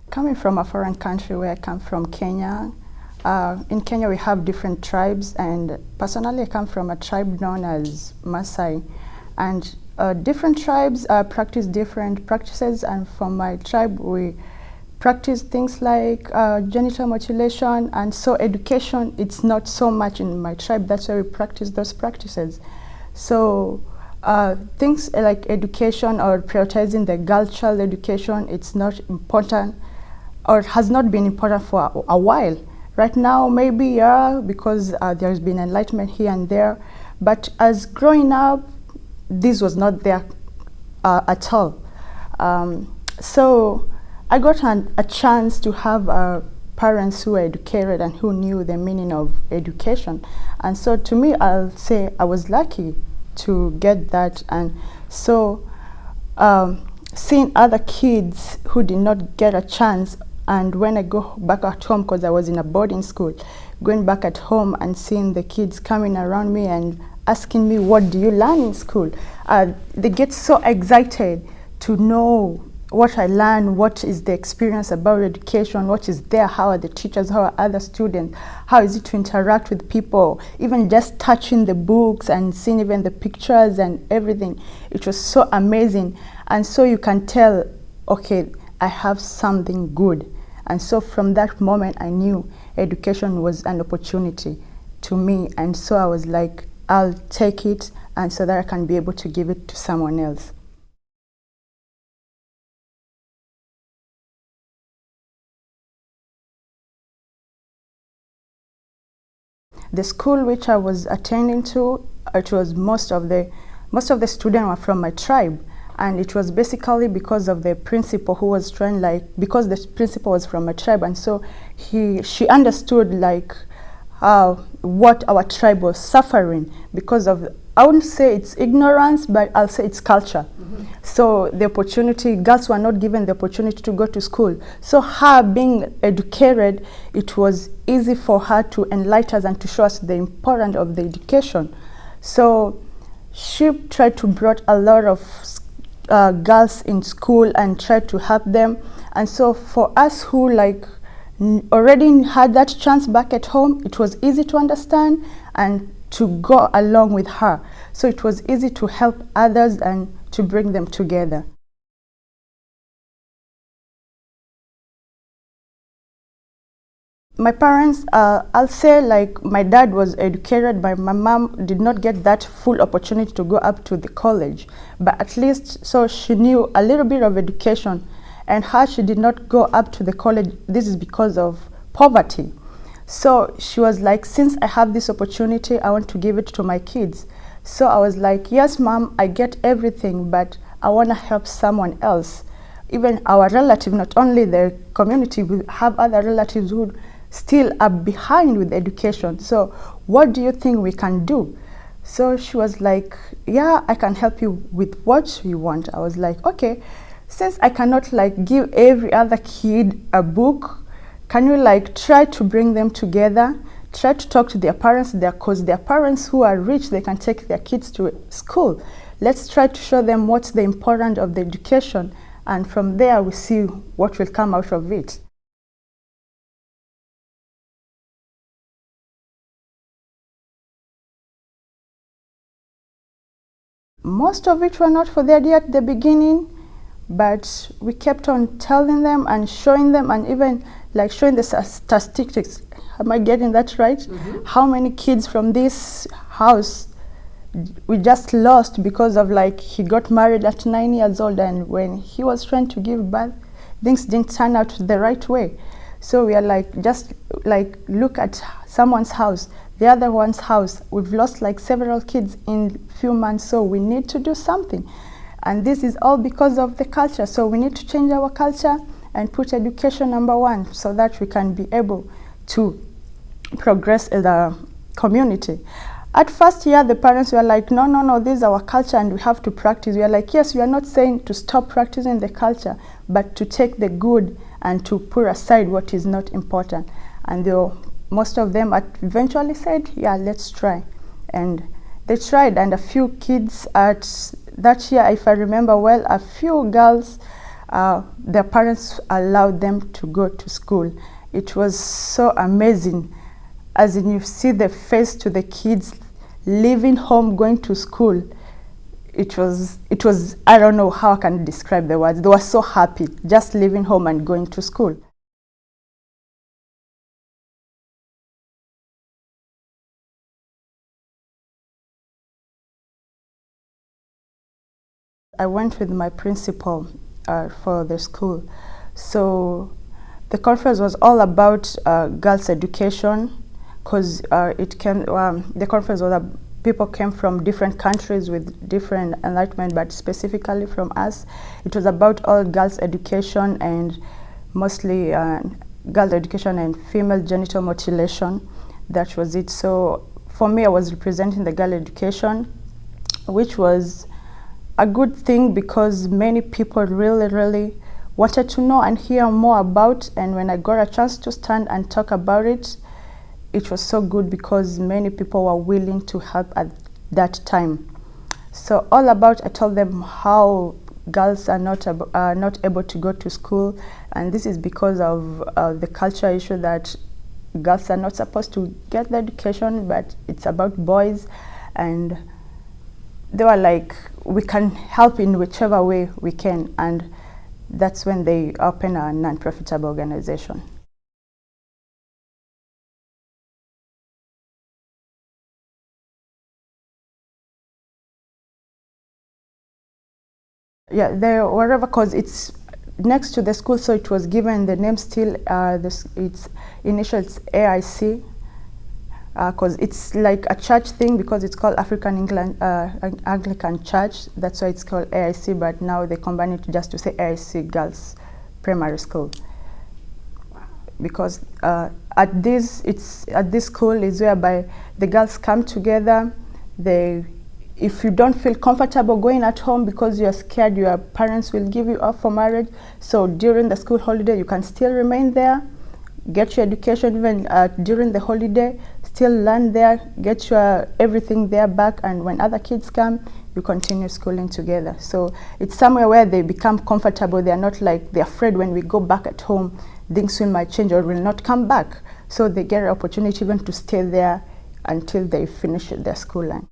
Coming from a foreign country where I come from, Kenya, in Kenya we have different tribes, and personally I come from a tribe known as Masai, and different tribes practice different practices, and from my tribe we practice things like genital mutilation, and so education, it's not so much in my tribe, that's why we practice those practices. So things like education or prioritizing the girl child education, it's not important or has not been important for a while. Right now, maybe, yeah, because there's been enlightenment here and there, but as growing up, this was not there at all. So I got a chance to have parents who were educated and who knew the meaning of education. And so to me, I'll say I was lucky to get that. And so seeing other kids who did not get a chance, and when I go back at home, because I was in a boarding school, going back at home and seeing the kids coming around me and asking me, what do you learn in school? They get so excited to know what I learn, what is the experience about education, what is there, how are the teachers, how are other students, how is it to interact with people, even just touching the books and seeing even the pictures and everything. It was so amazing. And so you can tell, okay, I have something good. And so from that moment, I knew education was an opportunity to me. And so I was like, I'll take it, and so that I can be able to give it to someone else. The school which I was attending to, it was most of the students were from my tribe. And it was basically because of the principal who was trying, like, because the principal was from a tribe, and so she understood like what our tribe was suffering because of, I wouldn't say it's ignorance, but I'll say it's culture. So the opportunity, girls were not given the opportunity to go to school. So her being educated, it was easy for her to enlighten us and to show us the importance of the education. So she tried to bring a lot of girls in school and tried to help them. And so for us who like already had that chance back at home, it was easy to understand and to go along with her. So it was easy to help others and to bring them together. My parents, I'll say like my dad was educated, but my mom did not get that full opportunity to go up to the college. But at least, so she knew a little bit of education, and her, she did not go up to the college. This is because of poverty. So she was like, since I have this opportunity, I want to give it to my kids. So I was like, yes, mom, I get everything, but I want to help someone else. Even our relative, not only the community, we have other relatives who still are behind with education. So what do you think we can do? So she was like, yeah, I can help you with what you want. I was like, okay, since I cannot like give every other kid a book, can you like try to bring them together, try to talk to their parents there, because their parents who are rich, they can take their kids to school. Let's try to show them what's the importance of the education, and from there we see what will come out of it. Most of it were not for the idea at the beginning, but we kept on telling them and showing them, and even like showing the statistics. Am I getting that right? How many kids from this house we just lost because of like he got married at 9 years old, and when he was trying to give birth, things didn't turn out the right way. So we are like, just like look at someone's house, the other one's house. We've lost like several kids in few months, so we need to do something. And this is all because of the culture. So we need to change our culture and put education number one, so that we can be able to progress in the community. At first, yeah, the parents were like, no, no, no, this is our culture and we have to practice. We are like, yes, we are not saying to stop practicing the culture, but to take the good and to put aside what is not important. And most of them eventually said, yeah, let's try. And they tried, and a few kids at that year, if I remember well, a few girls their parents allowed them to go to school. It was so amazing, as in you see the face to the kids leaving home, going to school. It was, I don't know how I can describe the words. They were so happy just leaving home and going to school. I went with my principal for the school. So the conference was all about girls' education, because the conference was people came from different countries with different enlightenment, but specifically from us, it was about all girls' education, and mostly girls' education and female genital mutilation. That was it. So for me, I was representing the girl education, which was a good thing because many people really wanted to know and hear more about. And when I got a chance to stand and talk about it, it was so good because many people were willing to help at that time. So all about, I told them how girls are not able to go to school, and this is because of the culture issue that girls are not supposed to get the education, but it's about boys. And they were like, we can help in whichever way we can, and that's when they opened a non-profitable organization. Yeah, wherever, because it's next to the school, so it was given the name still, its initials AIC, because it's like a church thing, because it's called African Anglican Church. That's why it's called AIC, but now they combine it just to say AIC Girls Primary School. Because at this school is whereby the girls come together. If you don't feel comfortable going at home because you're scared your parents will give you up for marriage, so during the school holiday you can still remain there, get your education even during the holiday, still learn there, get your everything there back, and when other kids come, you continue schooling together. So it's somewhere where they become comfortable. They're not like, they're afraid when we go back at home, things might change or will not come back. So they get an opportunity even to stay there until they finish their school line.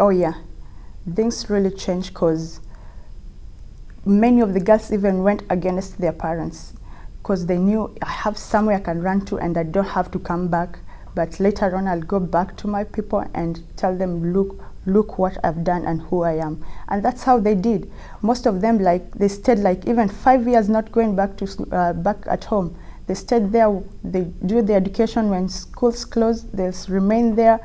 Oh yeah, things really changed because many of the girls even went against their parents because they knew, I have somewhere I can run to and I don't have to come back. But later on, I'll go back to my people and tell them, look what I've done and who I am. And that's how they did. Most of them, they stayed even 5 years not going back to back at home. They stayed there. They do their education. When schools close, they'll remain there,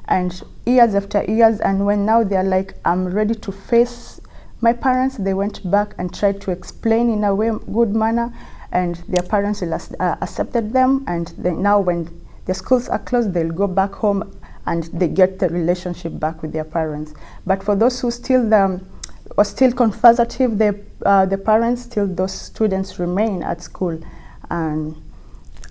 and years after years. And when now they're like, I'm ready to face my parents, they went back and tried to explain in a good manner, and their parents accepted them. And now when the schools are closed, they'll go back home and they get the relationship back with their parents. But for those who still are still conservative, the parents, still those students remain at school. And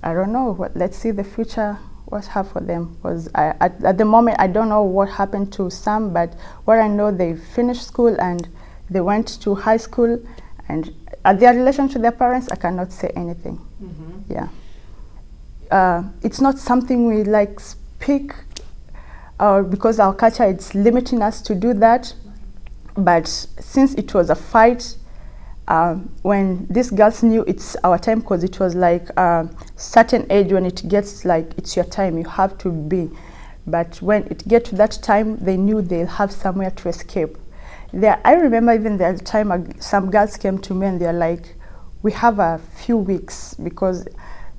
I don't know, let's see the future, what have for them. Because at the moment, I don't know what happened to some, but what I know, they finished school and they went to high school, and at their relation to their parents, I cannot say anything. Mm-hmm. Yeah. It's not something we speak, because our culture is limiting us to do that. But since it was a fight, when these girls knew it's our time, because it was a certain age when it gets it's your time, you have to be. But when it gets to that time, they knew they'll have somewhere to escape. I remember even the time some girls came to me and they're like, we have a few weeks, because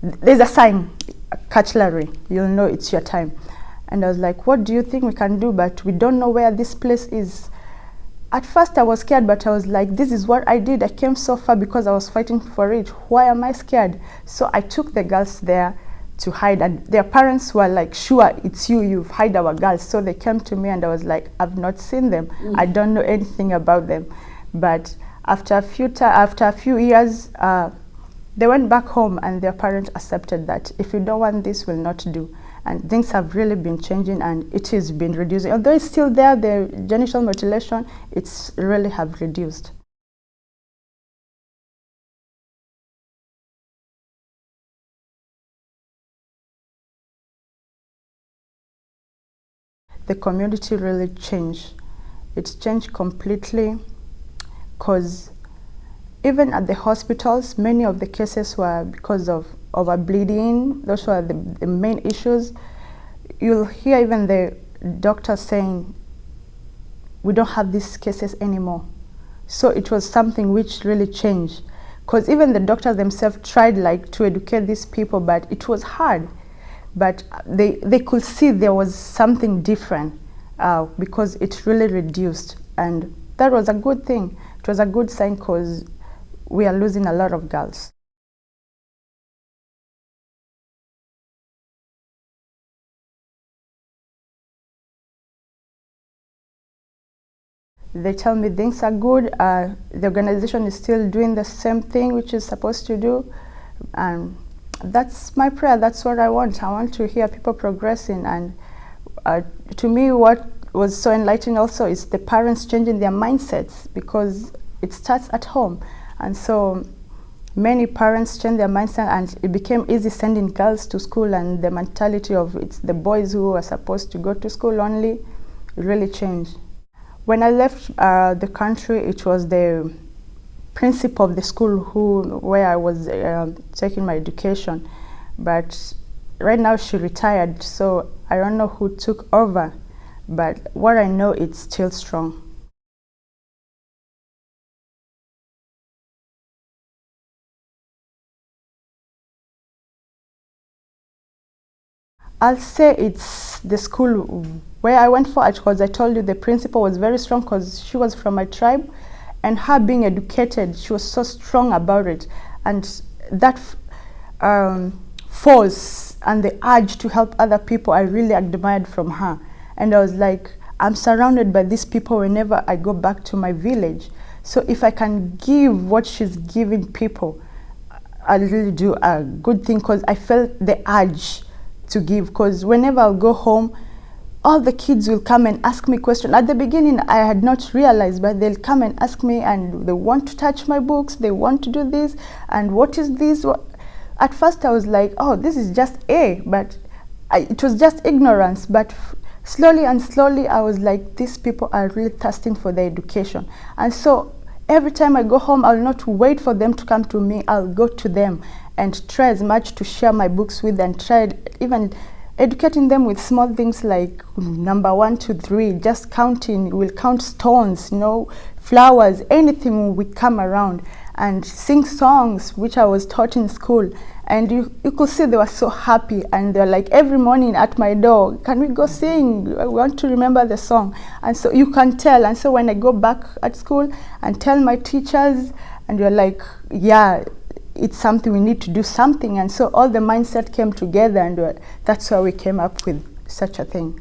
there's a sign, cutlery, you'll know it's your time. And I was like, what do you think we can do? But we don't know where this place is. At first I was scared, but I was like, this is what I did. I came so far because I was fighting for it. Why am I scared? So I took the girls there to hide, and their parents were like, sure, it's you've hide our girls. So they came to me and I was like, I've not seen them. I don't know anything about them. But after a few years, they went back home and their parents accepted that if you don't want this, will not do. and things have really been changing, and it has been reducing. Although it's still there, the genital mutilation, it's really have reduced. The community really changed. It's changed completely, because even at the hospitals, many of the cases were because of overbleeding. Those were the main issues. You'll hear even the doctors saying, we don't have these cases anymore. So it was something which really changed, because even the doctors themselves tried like to educate these people, but it was hard. But they could see there was something different, because it really reduced, and that was a good thing. It was a good sign, because we are losing a lot of girls. They tell me things are good. The organization is still doing the same thing which is supposed to do, and that's my prayer. That's what I want. I want to hear people progressing, and to me, what was so enlightening also is the parents changing their mindsets, because it starts at home. And so many parents changed their mindset, and it became easy sending girls to school, and the mentality of it's the boys who are supposed to go to school only really changed. When I left the country, it was the principal of the school where I was taking my education, but right now she retired, so I don't know who took over, but what I know, it's still strong. I'll say it's the school where I went for it, because I told you the principal was very strong, because she was from my tribe, and her being educated, she was so strong about it, and that force and the urge to help other people, I really admired from her. And I was like, I'm surrounded by these people whenever I go back to my village, so if I can give what she's giving people, I'll really do a good thing, because I felt the urge to give, because whenever I'll go home, all the kids will come and ask me questions. At the beginning, I had not realized, but they'll come and ask me, and they want to touch my books, they want to do this, and what is this? At first I was like, oh, this is just A, but it was just ignorance. But slowly and slowly, I was like, these people are really thirsting for their education. And so every time I go home, I'll not wait for them to come to me, I'll go to them and try as much to share my books with, and try even educating them with small things like number 1 to 3, just counting. We'll count stones, flowers, anything we come around, and sing songs which I was taught in school. And you could see they were so happy, and they're like every morning at my door, can we go sing? I want to remember the song. And so you can tell. And so when I go back at school and tell my teachers, and you're like, yeah, it's something, we need to do something. And so all the mindset came together, and that's why we came up with such a thing.